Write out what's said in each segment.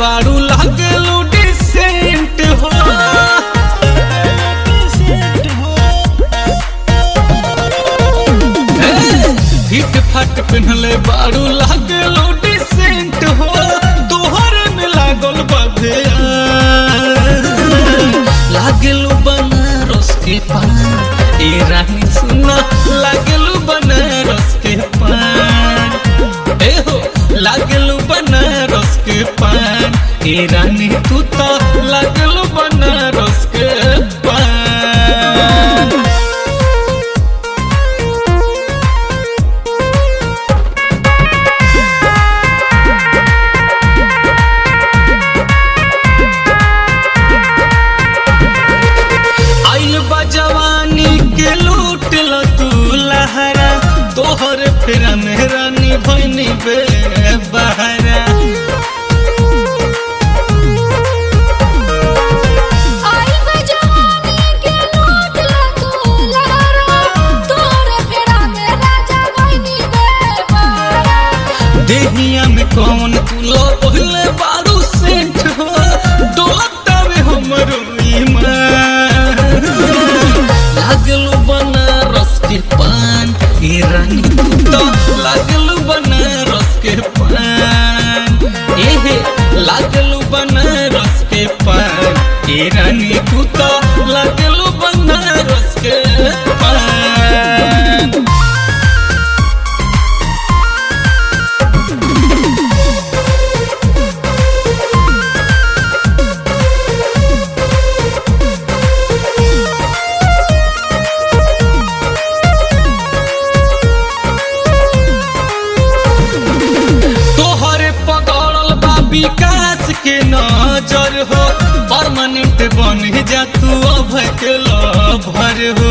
बारू लागलू डिसेंट हो। हिट फट पहनले बारू लागलू डिसेंट हो। तोहरे में लागल बधिया लागलू बनारस के पान ए रानी सुना लागलू बनारस के पान ए हो लागलू बनारस के पान ए रानी तू तो लागलू बनारस के पान। जवानी के लूट लो तू लहरा तोहर फेरा में रानी भैनी बे बहरा। देहिया में कौन तू लो पहले बारू सेंट हो डोलता में हमरो ईमान लागलू बनारस के पान ए रानी तू तो लागलू बनारस के पान ए लागलू बनारस के पान ए रानी तू तो लागलू बनारस के पान। विकास के नजर हो परमानेंट बन जा तू अभय के लभर हो।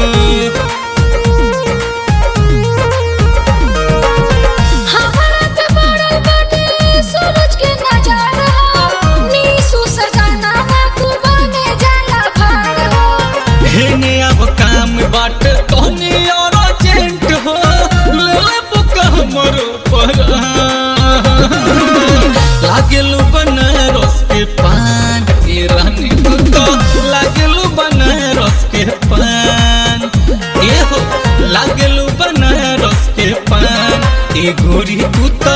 हेने अब काम बाट तोहने और एजेंट हो ले बुका हमरो पर लागलू बनारस के पान ए रानी तू तो लागलू बनारस के पान ए हो लागलू बनारस के पान ए गोरी तू तो